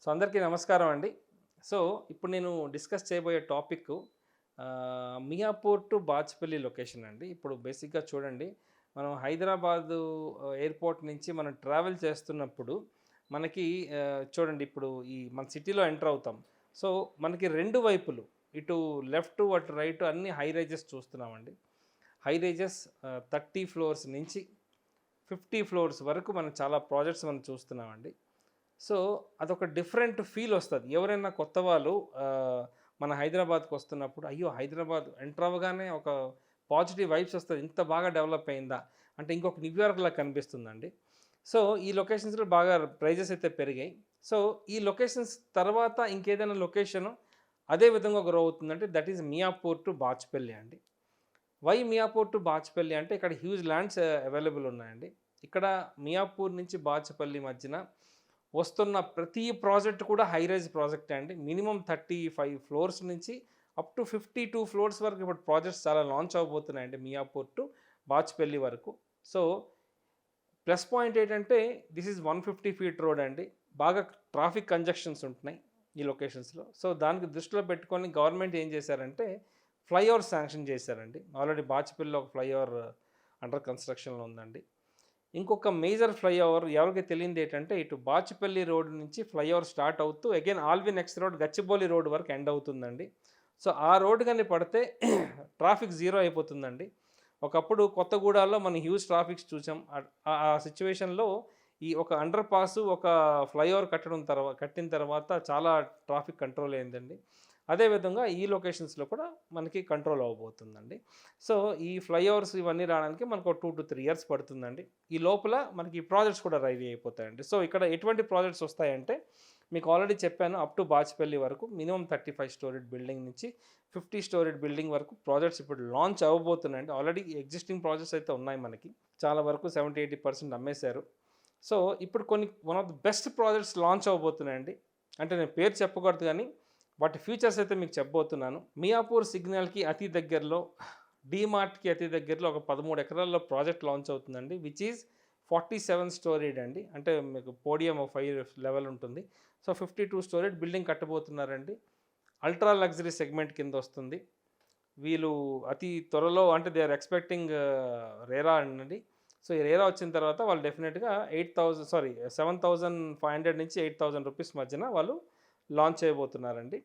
అందరికీ నమస్కారం అండి. సో, ఇప్పుడు నేను డిస్కస్ చేయబోయే topic Miyapur to Bachupally location అండి. ఇప్పుడు బేసిక్‌గా చూడండి, మనం హైదరాబాదు ఎయిర్‌పోర్ట్ నుంచి మనం ట్రావెల్ చేస్తున్నప్పుడు మనకి చూడండి ఇప్పుడు మన సిటీలో ఎంటర్ అవుతాం. సో, మనకి 2 వైపులు ఇటు లెఫ్ట్, అటు రైట్ అన్నీ హై రైజెస్ చూస్తున్నామండి. హై రైజెస్ 30 ఫ్లోర్స్ నుంచి 50 ఫ్లోర్స్ వరకు మనం చాలా ప్రాజెక్ట్స్ మనం చూస్తున్నామండి. సో, అదొక డిఫరెంట్ ఫీలొస్తది. ఎవరైనా కొత్త వాళ్ళు మన హైదరాబాద్‌కొస్తున్నప్పుడు, అయ్యో! హైదరాబాద్ ఎంటర్ అవ్వగానే ఒక పాజిటివ్ వైబ్స్ ఒస్తది. ఇంత బాగా డెవలప్ అయిందా? అంటే ఇంకొక న్యూయార్క్‌లా కనిపిస్తుందండి. సో, ఈ లొకేషన్స్‌లో బాగా ప్రైజెస్ అయితే పెరిగాయి. సో, ఈ లొకేషన్స్ తర్వాత ఇంకేదైనా లొకేషను అదే విధంగా గ్రో అవుతుందంటే that is Miyapur to Bachupally అండి. వై మియాపూర్ టు బాచ్‌పల్లి అంటే ఇక్కడ హ్యూజ్ ల్యాండ్స్ అవైలబుల్ ఉన్నాయండి. ఇక్కడ మియాపూర్ నుంచి బాచ్‌పల్లి మధ్యన వస్తున్న ప్రతి ప్రాజెక్ట్ కూడా హై రైజ్ ప్రాజెక్టే అండి. మినిమమ్ 35 ఫ్లోర్స్ నుంచి అప్ టు 52 ఫ్లోర్స్ వరకు ఇప్పుడు ప్రాజెక్ట్స్ చాలా లాంచ్ అవ్వబోతున్నాయండి మియాపూర్ టు బాచ్‌పల్లి వరకు. సో, ప్లస్ పాయింట్ ఏంటంటే దిస్ ఈజ్ 150 ఫీట్ రోడ్ అండి. బాగా ట్రాఫిక్ కంజెక్షన్స్ ఉంటున్నాయి ఈ లొకేషన్స్‌లో. సో, దానికి దృష్టిలో పెట్టుకొని గవర్నమెంట్ ఏం చేశారంటే ఫ్లైఓవర్ శాంక్షన్ చేశారండి. ఆల్రెడీ బాచ్‌పల్లిలో ఒక ఫ్లైఓవర్ అండర్ కన్‌స్ట్రక్షన్‌లో ఉందండి. ఇంకొక మేజర్ ఫ్లైఓవర్ ఎవరికీ తెలియనిదేంటంటే ఇటు బాచుపల్లి రోడ్ నుంచి ఫ్లైఓవర్ స్టార్ట్ అవుతూ again ఆల్‌వి next road Gachibowli road వరకు ఎండ్ అవుతుందండి. సో, ఆ రోడ్ గాని పడితే ట్రాఫిక్ జీరో అయిపోతుందండి. ఒకప్పుడు కొత్తగూడాలో మనం హ్యూజ్ ట్రాఫిక్స్ చూసాం. ఆ సిట్యుయేషన్‌లో ఈ ఒక అండర్ పాస్, ఒక ఫ్లైఓవర్ కట్టిన తర్వాత చాలా ట్రాఫిక్ కంట్రోల్ అయిందండి. అదే విధంగా ఈ లొకేషన్స్‌లో కూడా మనకి కంట్రోల్ అవ్వబోతుందండి. సో, ఈ ఫ్లైఓవర్స్ ఇవన్నీ రావడానికి మనకు 2-3 ఇయర్స్ పడుతుందండి. ఈ లోపల మనకి ప్రాజెక్ట్స్ కూడా రెడీ అయిపోతాయండి. సో, ఇక్కడ ఎటువంటి ప్రాజెక్ట్స్ వస్తాయంటే మీకు ఆల్రెడీ చెప్పాను అప్ టు బాచ్‌పల్లి వరకు మినిమమ్ 35 స్టోరీడ్ బిల్డింగ్ నుంచి 50 స్టోరీడ్ బిల్డింగ్ వరకు ప్రాజెక్ట్స్ ఇప్పుడు లాంచ్ అవ్వబోతున్నాయండి. ఆల్రెడీ ఎగ్జిస్టింగ్ ప్రాజెక్ట్స్ అయితే ఉన్నాయి మనకి. చాలా వరకు 70-80% అమ్మేశారు. సో, ఇప్పుడు one of the best projects launch అవ్వబోతున్నాయండి. అంటే నేను పేరు చెప్పకూడదు గానీ వాటి ఫీచర్స్ అయితే మీకు చెప్పబోతున్నాను. మియాపూర్ సిగ్నల్‌కి అతి దగ్గరలో, డీమార్ట్‌కి అతి దగ్గరలో ఒక 13 ఎకరాల్లో ప్రాజెక్ట్ లాంచ్ అవుతుందండి. విచ్ ఈజ్ 47 స్టోరీడ్ అండి. అంటే మీకు పోడియం ఒక 5 లెవెల్ ఉంటుంది. సో, 52 స్టోరీడ్ బిల్డింగ్ కట్టబోతున్నారండి. అల్ట్రా లగ్జరీ సెగ్మెంట్ కింద వస్తుంది. వీళ్ళు అతి త్వరలో అంటే దే ఆర్ ఎక్స్‌పెక్టింగ్ రేరా అండి. సో, ఈ రేరా వచ్చిన తర్వాత వాళ్ళు డెఫినిట్‌గా 7,500 నుంచి 8,000 రూపీస్ మధ్యన వాళ్ళు లాంచ్ చేయబోతున్నారండి.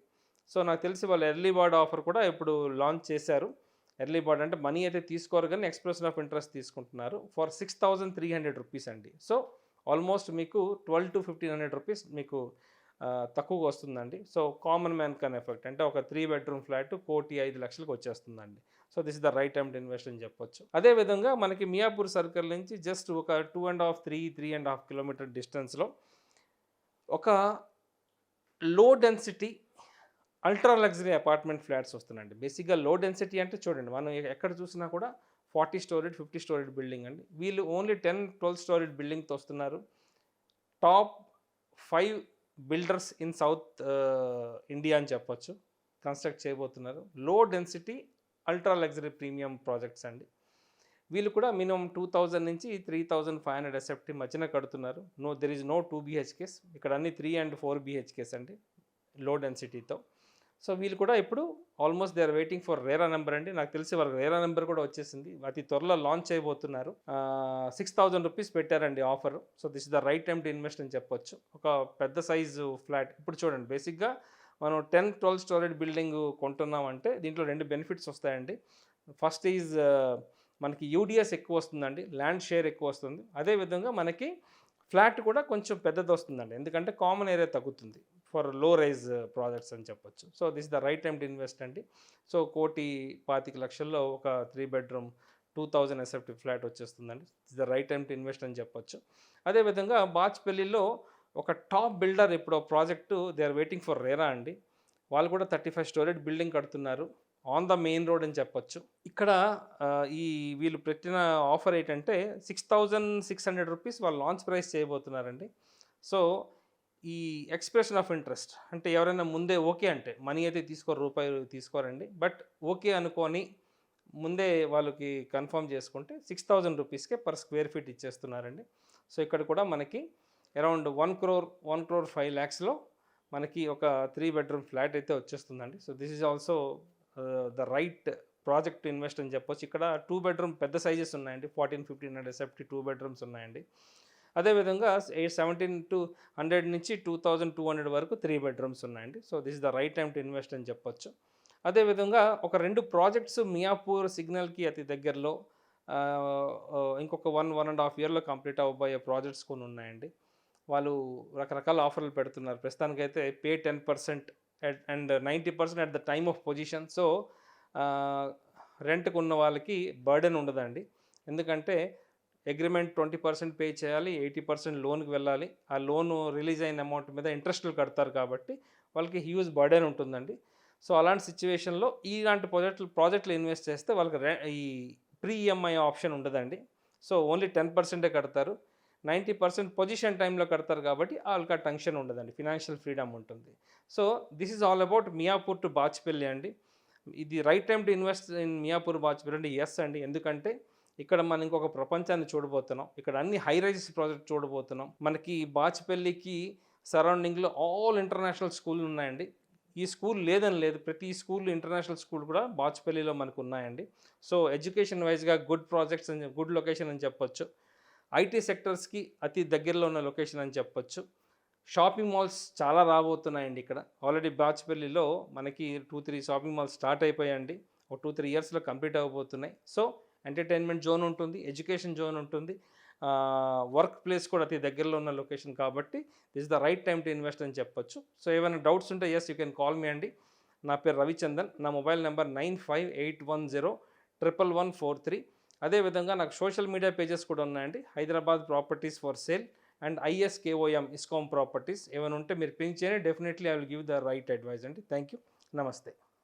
సో, నాకు తెలిసి వాళ్ళు ఎర్లీ బర్డ్ ఆఫర్ కూడా ఇప్పుడు లాంచ్ చేశారు. ఎర్లీ బర్డ్ అంటే మనీ అయితే తీసుకోరు గానీ ఎక్స్‌ప్రెషన్ ఆఫ్ ఇంట్రెస్ట్ తీసుకుంటున్నారు. ఫర్ 6,300 రూపీస్ అండి. సో, ఆల్మోస్ట్ మీకు 12,000-1,500 రూపీస్ మీకు తక్కువగా వస్తుందండి. So, common man can affect అంటే ఒక 3 బెడ్‌రూమ్ ఫ్లాట్ 1,05,00,000కి వచ్చేస్తుందండి. So, this is the right time to invest అని చెప్పొచ్చు. అదే విధంగా మనకి మియాపూర్ సర్కిల్ నుంచి జస్ట్ ఒక 3.5 కిలోమీటర్ డిస్టెన్స్‌లో ఒక low density ultra luxury apartment flats వస్తున్నాయండి. బేసిక్‌గా లో డెన్సిటీ అంటే చూడండి మనం ఎక్కడ చూసినా కూడా 40 స్టోరీడ్, 50 స్టోరీడ్ బిల్డింగ్ అండి. వీళ్ళు ఓన్లీ 10, 12 స్టోరీడ్ బిల్డింగ్‌తో వస్తున్నారు. Top 5 builders in south India అని చెప్పొచ్చు. కన్‌స్ట్రక్ట్ చేయబోతున్నారు. Low density ultra luxury premium projects అండి. వీళ్ళు కూడా మినిమమ్ 2,000 నుంచి 3,500 ఎస్ఎఫ్‌టీ మధ్యన కడుతున్నారు. There is no 2 BHKs. ఇక్కడ అన్ని 3 అండ్ 4 బీహెచ్‌కేస్ అండి. లో డెన్సిటీతో. సో, వీళ్ళు కూడా ఇప్పుడు almost they are waiting for RERA number అండి. నాకు తెలిసి వాళ్ళకి రేరా నంబర్ కూడా వచ్చేసింది. అతి త్వరలో లాంచ్ చేయబోతున్నారు. 6,000 రూపీస్ పెట్టారండి offer. So, this is the right time to invest అని చెప్పొచ్చు. ఒక పెద్ద సైజు ఫ్లాట్ ఇప్పుడు చూడండి బేసిక్‌గా మనం 10, 12 స్టోరేజ్ బిల్డింగ్ కొంటున్నామంటే దీంట్లో 2 బెనిఫిట్స్ వస్తాయండి. ఫస్ట్ ఈజ్ మనకి యూడిఎస్ ఎక్కువ వస్తుందండి. ల్యాండ్ షేర్ ఎక్కువ వస్తుంది. అదే విధంగా మనకి ఫ్లాట్ కూడా కొంచెం పెద్దదొస్తుందండి. ఎందుకంటే కామన్ ఏరియా తగ్గుతుంది. ఫర్ లో రైజ్ ప్రాజెక్ట్స్ అని చెప్పొచ్చు. So, this the right time to invest అండి. సో, 1,25,00,000లో ఒక 3 బెడ్‌రూమ్ 2,000 ఎస్ఎఫ్‌టీ ఫ్లాట్ వచ్చేస్తుందండి. It's the right time to invest అని చెప్పొచ్చు. అదేవిధంగా బాచ్‌పల్లిలో ఒక టాప్ బిల్డర్ ఇప్పుడు project they are waiting for RERA అండి. వాళ్ళు కూడా 35 స్టోరేజ్ బిల్డింగ్ కడుతున్నారు. ఆన్ ద మెయిన్ రోడ్ అని చెప్పొచ్చు. ఇక్కడ ఈ వీళ్ళు పెట్టిన ఆఫర్ ఏంటంటే 6,600 రూపీస్ వాళ్ళు లాంచ్ ప్రైస్ చేయబోతున్నారండి. సో, ఈ ఎక్స్‌ప్రెషన్ ఆఫ్ ఇంట్రెస్ట్ అంటే ఎవరైనా ముందే ఓకే అంటే మనీ అయితే తీసుకోరు, రూపాయి తీసుకోరండి. బట్ ఓకే అనుకోని ముందే వాళ్ళకి కన్ఫర్మ్ చేసుకుంటే 6,000 రూపీస్‌కే పర్ స్క్వేర్ ఫీట్ ఇచ్చేస్తున్నారండి. సో, ఇక్కడ కూడా మనకి అరౌండ్ 1,05,00,000లో మనకి ఒక 3 బెడ్రూమ్ ఫ్లాట్ అయితే వచ్చేస్తుందండి. So this is also the right project invest అని చెప్పొచ్చు. ఇక్కడ 2 బెడ్రూమ్ పెద్ద సైజెస్ ఉన్నాయండి. 14, 15 సెఫ్టీ 2 బెడ్రూమ్స్ ఉన్నాయండి. అదేవిధంగా 17 to 100 నుంచి 2200 వరకు 3 బెడ్రూమ్స్ ఉన్నాయండి. So this is the right time to invest అని చెప్పొచ్చు. అదేవిధంగా ఒక 2 ప్రాజెక్ట్స్ మియాపూర్ సిగ్నల్కి అతి దగ్గరలో ఇంకొక 1.5 ఇయర్లో కంప్లీట్ అవ్వబోయే ప్రాజెక్ట్స్ కొన్ని ఉన్నాయండి. వాళ్ళు రకరకాల ఆఫర్లు పెడుతున్నారు. ప్రస్తుతానికైతే pay 10% and 90% at the time of possession. So రెంట్కు ఉన్న వాళ్ళకి బర్డెన్ ఉండదండి. ఎందుకంటే అగ్రిమెంట్ 20% పే చేయాలి, 80% లోన్కి వెళ్ళాలి. ఆ లోను రిలీజ్ అయిన అమౌంట్ మీద ఇంట్రెస్టులు కడతారు కాబట్టి వాళ్ళకి హ్యూజ్ బర్డెన్ ఉంటుందండి. సో అలాంటి సిచ్యువేషన్లో ఇలాంటి ప్రాజెక్టులు ఇన్వెస్ట్ చేస్తే వాళ్ళకి ఈ ప్రీ ఈఎంఐ ఆప్షన్ ఉండదండి. సో ఓన్లీ 10% కడతారు. 90% పొజిషన్ టైంలో కడతారు కాబట్టి వాళ్ళకి ఆ టెన్షన్ ఉండదండి. ఫినాన్షియల్ ఫ్రీడమ్ ఉంటుంది. So this is all about Miyapur to Bachupally అండి. ఇది right time to invest in Miyapur Bachupally అంటే ఎస్ అండి. ఎందుకంటే ఇక్కడ మనం ఇంకొక ప్రపంచాన్ని చూడబోతున్నాం. ఇక్కడ అన్ని హై రైజెస్ ప్రాజెక్ట్ చూడబోతున్నాం. మనకి బాచ్పల్లికి సరౌండింగ్లో ఆల్ ఇంటర్నేషనల్ స్కూళ్ళు ఉన్నాయండి. ఈ స్కూల్ లేదని లేదు, ప్రతి స్కూల్ ఇంటర్నేషనల్ స్కూల్ కూడా బాచ్పల్లిలో మనకు ఉన్నాయండి. సో ఎడ్యుకేషన్ వైజ్గా గుడ్ ప్రాజెక్ట్స్ అని గుడ్ లొకేషన్ అని చెప్పొచ్చు. ఐటీ సెక్టర్స్కి అతి దగ్గరలో ఉన్న లొకేషన్ అని చెప్పొచ్చు. షాపింగ్ మాల్స్ చాలా రాబోతున్నాయండి ఇక్కడ. ఆల్రెడీ బాచ్పల్లిలో మనకి 2-3 షాపింగ్ మాల్స్ స్టార్ట్ అయిపోయాయండి. ఒక 2-3 ఇయర్స్లో కంప్లీట్ అవ్వబోతున్నాయి. సో ఎంటర్టైన్మెంట్ జోన్ ఉంటుంది, ఎడ్యుకేషన్ జోన్ ఉంటుంది, వర్క్ ప్లేస్ కూడా అతి దగ్గరలో ఉన్న లొకేషన్ కాబట్టి this the right time to invest అని చెప్పొచ్చు. సో ఏమైనా డౌట్స్ ఉంటే yes you can call me అండి. నా పేరు రవిచందన్. నా మొబైల్ నెంబర్ 9581011143. అదేవిధంగా నాకు సోషల్ మీడియా పేజెస్ కూడా ఉన్నాయండి. Hyderabad properties for sale and ISKOM ISKOM properties. ఏమైనా ఉంటే మీరు పింక్ చేయండి. Definitely I will give the right advice అండి. Thank you. నమస్తే.